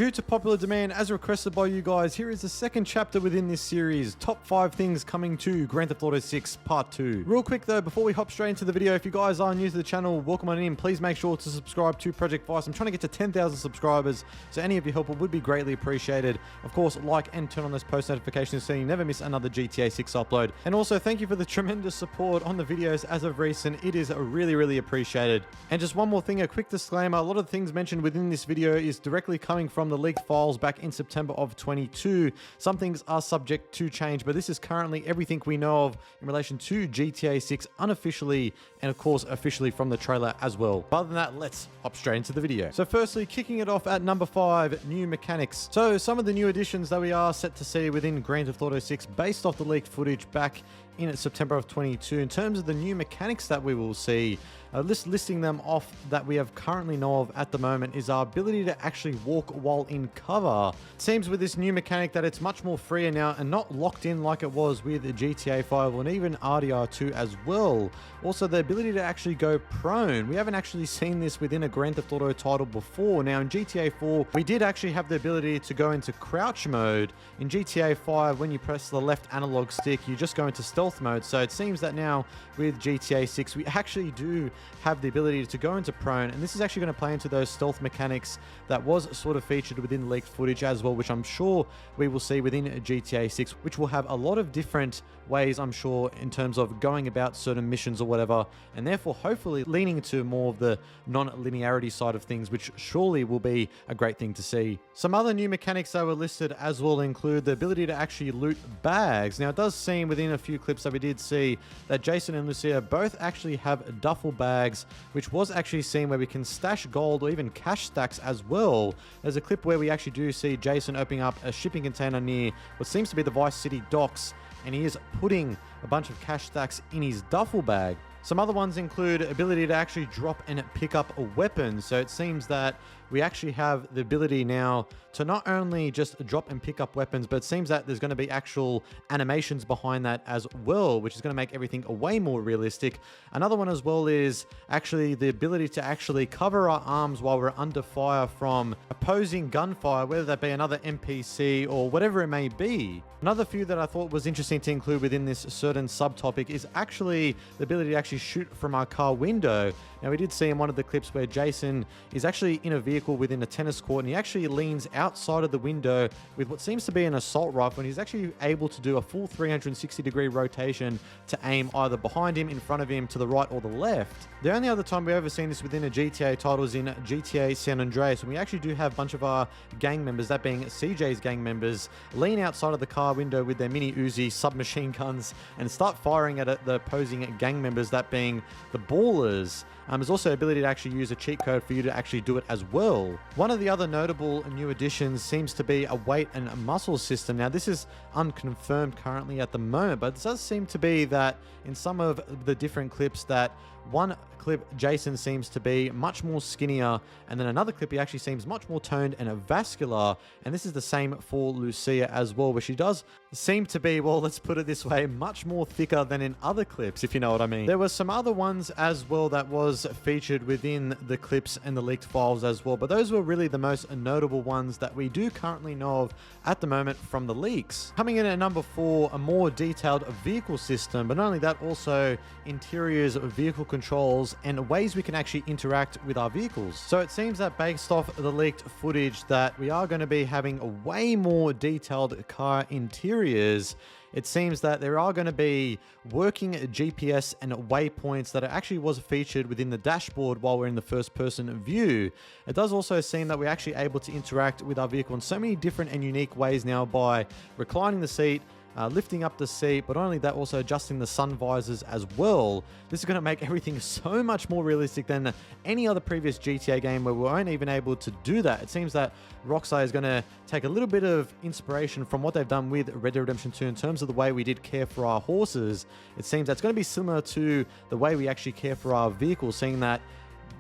Due to popular demand as requested by you guys, here is the second chapter within this series, Top 5 Things Coming to Grand Theft Auto 6 Part 2. Real quick though, before we hop straight into the video, if you guys are new to the channel, welcome on in. Please make sure to subscribe to Project Vice. I'm trying to get to 10,000 subscribers, so any of your help would be greatly appreciated. Of course, like and turn on those post notifications so you never miss another GTA 6 upload. And also, thank you for the tremendous support on the videos as of recent. It is really appreciated. And just one more thing, a quick disclaimer, a lot of the things mentioned within this video is directly coming from the leaked files back in September of 22. Some things are subject to change, but this is currently everything we know of in relation to GTA 6 unofficially and of course officially from the trailer as well. Other than that, let's hop straight into the video. So firstly, kicking it off at number 5, new mechanics. So some of the new additions that we are set to see within Grand Theft Auto 6 based off the leaked footage back in September of 22. In terms of the new mechanics that we will see, listing them off that we have currently know of at the moment is our ability to actually walk while in cover. It seems with this new mechanic that it's much more freer now and not locked in like it was with GTA 5 and even RDR2 as well. Also, the ability to actually go prone. We haven't actually seen this within a Grand Theft Auto title before. Now in GTA 4, we did actually have the ability to go into crouch mode. In GTA 5, when you press the left analog stick, you just go into stealth mode. So it seems that now with GTA 6, we actually do have the ability to go into prone, and this is actually going to play into those stealth mechanics that was sort of featured within leaked footage as well, which I'm sure we will see within GTA 6, which will have a lot of different ways, I'm sure, in terms of going about certain missions or whatever, and therefore hopefully leaning to more of the non-linearity side of things, which surely will be a great thing to see. Some other new mechanics that were listed as well include the ability to actually loot bags. Now it does seem within a few clips that we did see that Jason and Lucia both actually have duffel bags, which was actually seen where we can stash gold or even cash stacks as well. There's a clip where we actually do see Jason opening up a shipping container near what seems to be the Vice City docks, and he is putting a bunch of cash stacks in his duffel bag. Some other ones include ability to actually drop and pick up a weapon. So it seems that we actually have the ability now to not only just drop and pick up weapons, but it seems that there's going to be actual animations behind that as well, which is going to make everything way more realistic. Another one as well is actually the ability to actually cover our arms while we're under fire from opposing gunfire, whether that be another NPC or whatever it may be. Another few that I thought was interesting to include within this certain subtopic is actually the ability to actually shoot from our car window. Now we did see in one of the clips where Jason is actually in a vehicle within a tennis court, and he actually leans outside of the window with what seems to be an assault rifle, and he's actually able to do a full 360-degree rotation to aim either behind him, in front of him, to the right or the left. The only other time we've ever seen this within a GTA title is in GTA San Andreas, and we actually do have a bunch of our gang members, that being CJ's gang members, lean outside of the car window with their mini Uzi submachine guns and start firing at the opposing gang members, that being the Ballers. There's also ability to actually use a cheat code for you to actually do it as well. One of the other notable new additions seems to be a weight and muscle system. Now this is unconfirmed currently at the moment, but it does seem to be that in some of the different clips that one clip Jason seems to be much more skinnier, and then another clip he actually seems much more toned and vascular, and this is the same for Lucia as well, where she does seem to be, well, let's put it this way, much more thicker than in other clips, if you know what I mean. There were some other ones as well that was featured within the clips and the leaked files as well, but those were really the most notable ones that we do currently know of at the moment from the leaks. Coming in at number 4, a more detailed vehicle system, but not only that, also interiors, vehicle controls, and ways we can actually interact with our vehicles. So it seems that based off the leaked footage that we are going to be having a way more detailed car interiors. It seems that there are going to be working GPS and waypoints that actually was featured within the dashboard while we're in the first person view. It does also seem that we're actually able to interact with our vehicle in so many different and unique ways now by reclining the seat, lifting up the seat, but not only that, also adjusting the sun visors as well. This is going to make everything so much more realistic than any other previous GTA game where we weren't even able to do that. It seems that Rockstar is going to take a little bit of inspiration from what they've done with Red Dead Redemption 2 in terms of the way we did care for our horses. It seems that's going to be similar to the way we actually care for our vehicles, seeing that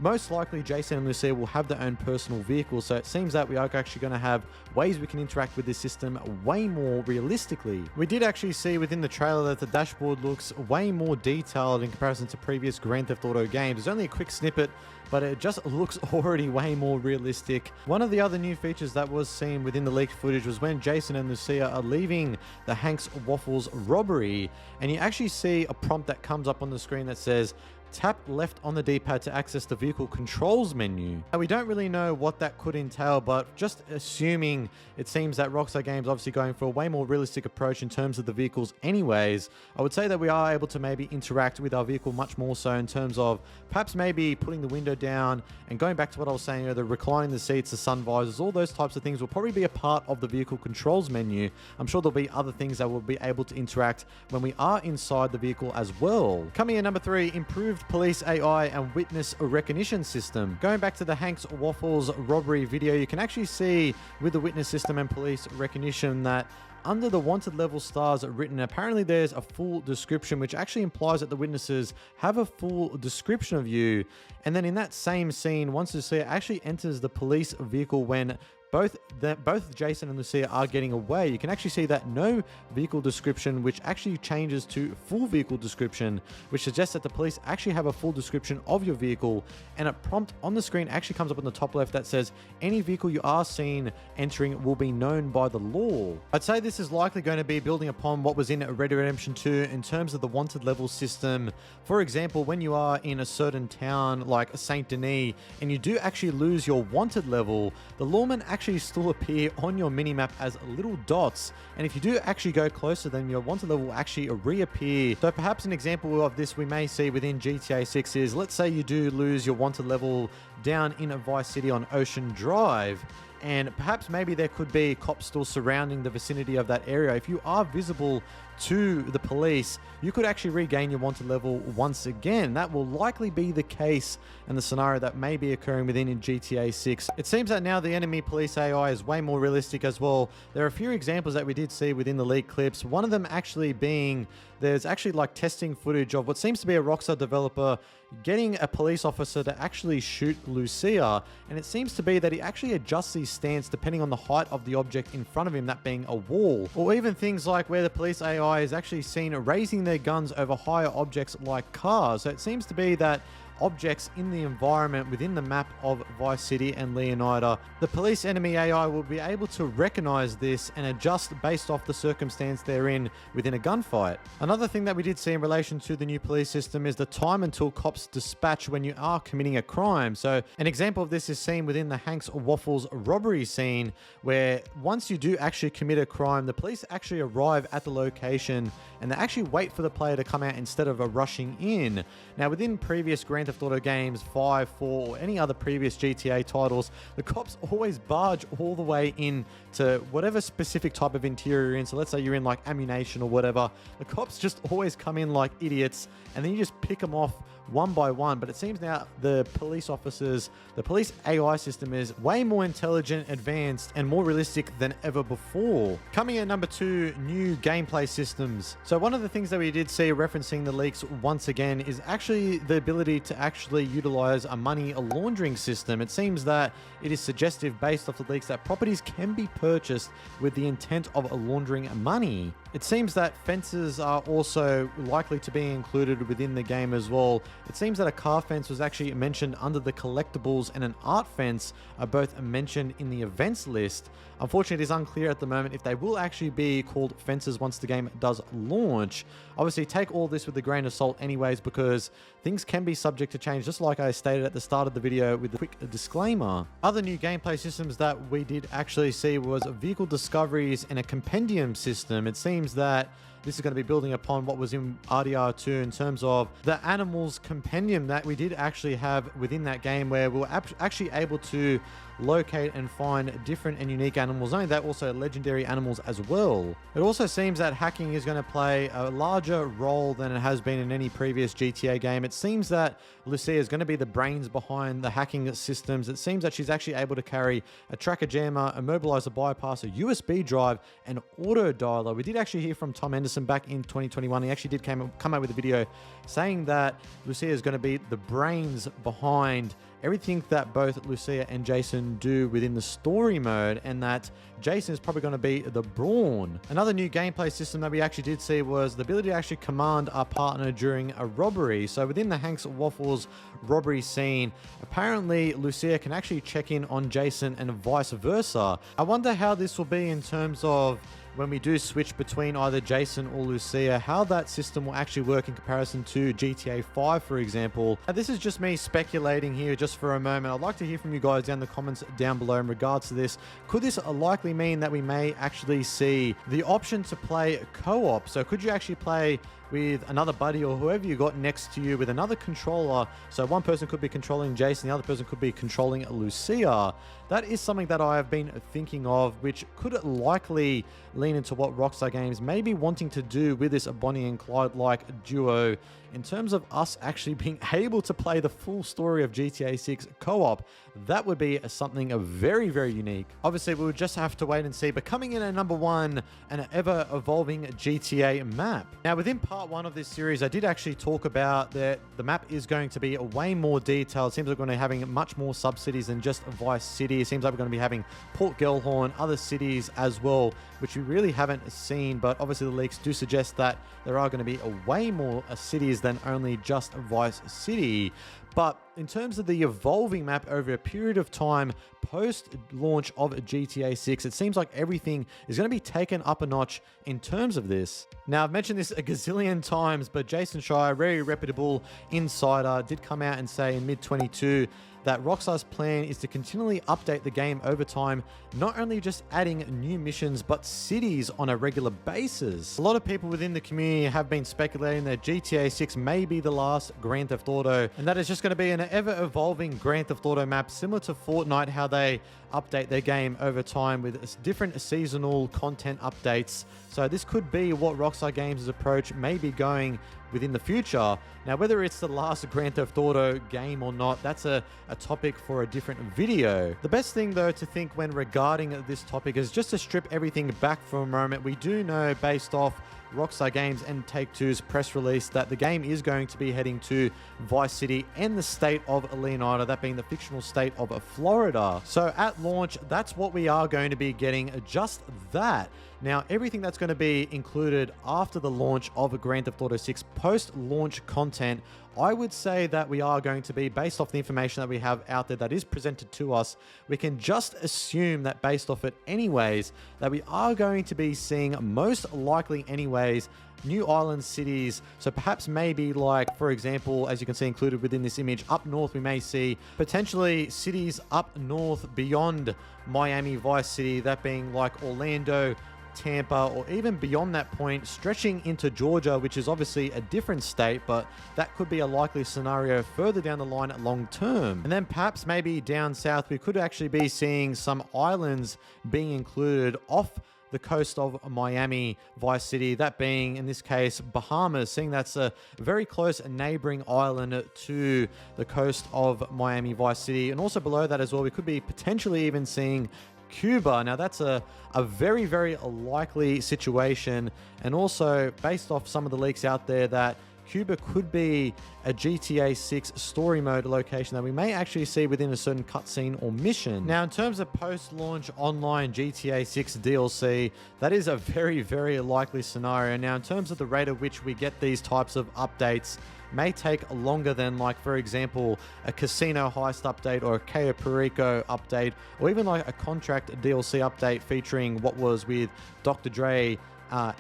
most likely Jason and Lucia will have their own personal vehicles, so it seems that we are actually going to have ways we can interact with this system way more realistically. We did actually see within the trailer that the dashboard looks way more detailed in comparison to previous Grand Theft Auto games. There's only a quick snippet, but it just looks already way more realistic. One of the other new features that was seen within the leaked footage was when Jason and Lucia are leaving the Hank's Waffles robbery, and you actually see a prompt that comes up on the screen that says, tap left on the D-pad to access the vehicle controls menu. Now, we don't really know what that could entail, but just assuming, it seems that Rockstar Games obviously going for a way more realistic approach in terms of the vehicles anyways. I would say that we are able to maybe interact with our vehicle much more so in terms of perhaps maybe putting the window down and going back to what I was saying earlier, reclining the seats, the sun visors, all those types of things will probably be a part of the vehicle controls menu. I'm sure there'll be other things that will be able to interact when we are inside the vehicle as well. Coming in number 3, improved police AI and witness recognition system. Going back to the Hank's Waffles robbery video, you can actually see with the witness system and police recognition that under the wanted level stars written, apparently there's a full description, which actually implies that the witnesses have a full description of you. And then in that same scene, once Lucia actually enters the police vehicle when both Jason and Lucia are getting away, you can actually see that no vehicle description, which actually changes to full vehicle description, which suggests that the police actually have a full description of your vehicle. And a prompt on the screen actually comes up on the top left that says, any vehicle you are seen entering will be known by the law. I'd say this is likely going to be building upon what was in Red Dead Redemption 2 in terms of the wanted level system. For example, when you are in a certain town like Saint Denis and you do actually lose your wanted level, the lawmen actually still appear on your minimap as little dots, and if you do actually go closer, then your wanted level will actually reappear. So perhaps an example of this we may see within GTA 6 is, let's say you do lose your wanted level down in a Vice City on Ocean Drive, and perhaps maybe there could be cops still surrounding the vicinity of that area. If you are visible to the police, you could actually regain your wanted level once again. That will likely be the case and the scenario that may be occurring within in GTA 6. It seems that now the enemy police AI is way more realistic as well. There are a few examples that we did see within the leaked clips. One of them actually being, there's actually like testing footage of what seems to be a Rockstar developer getting a police officer to actually shoot Lucia, and it seems to be that he actually adjusts his stance depending on the height of the object in front of him, that being a wall, or even things like where the police AI is actually seen raising their guns over higher objects like cars. So it seems to be that objects in the environment within the map of Vice City and Leonida, the police enemy AI will be able to recognize this and adjust based off the circumstance they're in within a gunfight. Another thing that we did see in relation to the new police system is the time until cops dispatch when you are committing a crime. So an example of this is seen within the Hank's Waffles robbery scene, where once you do actually commit a crime, the police actually arrive at the location and they actually wait for the player to come out instead of rushing in. Now, within previous Grand Theft Auto games, 5, 4, or any other previous GTA titles, the cops always barge all the way in to whatever specific type of interior you're in. So let's say you're in like ammunition or whatever. The cops just always come in like idiots, and then you just pick them off one by one. But it seems now the police officers, the police AI system is way more intelligent, advanced, and more realistic than ever before. Coming in at number 2, new gameplay systems. So one of the things that we did see referencing the leaks once again is actually the ability to actually utilize a money laundering system. It seems that it is suggestive based off the leaks that properties can be purchased with the intent of laundering money. It seems that fences are also likely to be included within the game as well. It seems that a car fence was actually mentioned under the collectibles, and an art fence are both mentioned in the events list. Unfortunately, it is unclear at the moment if they will actually be called fences once the game does launch. Obviously, take all this with a grain of salt anyways, because things can be subject to change, just like I stated at the start of the video with the quick disclaimer. Other new gameplay systems that we did actually see was vehicle discoveries and a compendium system. It seems that this is going to be building upon what was in RDR2 in terms of the animals compendium that we did actually have within that game, where we were actually able to locate and find different and unique animals. Only that, also legendary animals as well. It also seems that hacking is going to play a larger role than it has been in any previous GTA game. It seems that Lucia is going to be the brains behind the hacking systems. It seems that she's actually able to carry a tracker jammer, a mobilizer bypass, a USB drive, and auto dialer. We did actually hear from Tom Anderson back in 2021. He actually did come out with a video saying that Lucia is going to be the brains behind everything that both Lucia and Jason do within the story mode, and that Jason is probably going to be the Brawn. Another new gameplay system that we actually did see was the ability to actually command our partner during a robbery. So within the Hanks Waffles robbery scene, apparently Lucia can actually check in on Jason and vice versa. I wonder how this will be in terms of when we do switch between either Jason or Lucia, how that system will actually work in comparison to GTA 5, for example. Now, this is just me speculating here just for a moment. I'd like to hear from you guys down in the comments down below in regards to this. Could this likely mean that we may actually see the option to play co-op? So could you actually play with another buddy or whoever you got next to you with another controller? So one person could be controlling Jason, the other person could be controlling Lucia. That is something that I have been thinking of, which could likely lean into what Rockstar Games may be wanting to do with this Bonnie and Clyde-like duo in terms of us actually being able to play the full story of GTA 6 co-op. That would be something very, very unique. Obviously, we would just have to wait and see. But coming in at number 1, an ever-evolving GTA map. Now, within part 1 of this series, I did actually talk about that the map is going to be way more detailed. It seems like we're going to be having much more sub-cities than just Vice City. It seems like we're going to be having Port Gellhorn, other cities as well, which we really haven't seen. But obviously, the leaks do suggest that there are going to be way more cities than only just Vice City. But in terms of the evolving map over a period of time post-launch of GTA 6, it seems like everything is going to be taken up a notch in terms of this. Now, I've mentioned this a gazillion times, but Jason Schreier, a very reputable insider, did come out and say in mid-22 that Rockstar's plan is to continually update the game over time, not only just adding new missions, but cities on a regular basis. A lot of people within the community have been speculating that GTA 6 may be the last Grand Theft Auto, and that is just going to be an ever-evolving Grand Theft Auto map, similar to Fortnite, how they update their game over time with different seasonal content updates. So this could be what Rockstar Games' approach may be going within the future. Now, whether it's the last Grand Theft Auto game or not, that's a topic for a different video. The best thing, though, to think when regarding this topic is just to strip everything back for a moment. We do know, based off Rockstar Games and Take-Two's press release, that the game is going to be heading to Vice City and the state of Leonardo, that being the fictional state of Florida. So at launch, that's what we are going to be getting, just that. Now, everything that's going to be included after the launch of Grand Theft Auto 6 post-launch content, I would say that we are going to be, based off the information that we have out there that is presented to us, we can just assume that based off it anyways, that we are going to be seeing, most likely anyways, new island cities. So perhaps maybe like, for example, as you can see included within this image, up north we may see potentially cities up north beyond Miami Vice City, that being like Orlando, Tampa, or even beyond that point, stretching into Georgia, which is obviously a different state, but that could be a likely scenario further down the line long term. And then perhaps maybe down south, we could actually be seeing some islands being included off the coast of Miami Vice City, that being in this case Bahamas, seeing that's a very close neighboring island to the coast of Miami Vice City. And also below that as well, we could be potentially even seeing Cuba. Now that's a very, very likely situation, and also based off some of the leaks out there, that Cuba could be a GTA 6 story mode location that we may actually see within a certain cutscene or mission. Now, in terms of post-launch online GTA 6 DLC, that is a very, very likely scenario. Now, in terms of the rate at which we get these types of updates, may take longer than, like, for example, a casino heist update or a Cayo Perico update, or even like a contract DLC update featuring what was with Dr. Dre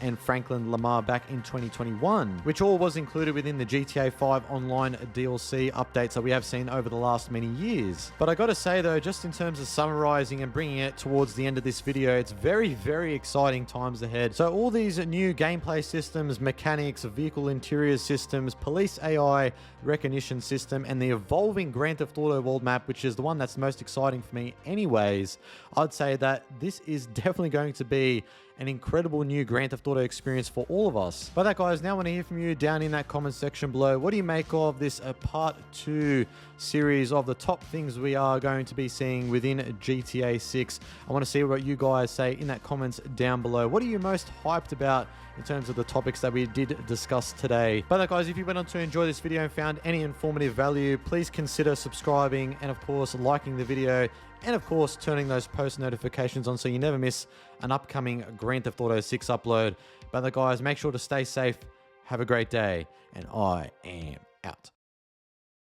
and Franklin Lamar back in 2021, which all was included within the GTA 5 online DLC updates that we have seen over the last many years. But I gotta say though, just in terms of summarizing and bringing it towards the end of this video, it's very, very exciting times ahead. So all these new gameplay systems, mechanics, vehicle interior systems, police AI recognition system, and the evolving Grand Theft Auto world map, which is the one that's most exciting for me anyways, I'd say that this is definitely going to be an incredible new Grand Theft Auto experience for all of us. But that, guys, now I want to hear from you down in that comment section below. What do you make of this part 2 series of the top things we are going to be seeing within GTA 6? I want to see what you guys say in that comments down below. What are you most hyped about in terms of the topics that we did discuss today? But that, guys, if you went on to enjoy this video and found any informative value, please consider subscribing and, of course, liking the video, and of course turning those post notifications on so you never miss an upcoming Grand Theft Auto 6 upload. But that, guys, make sure to stay safe, have a great day, and I am out.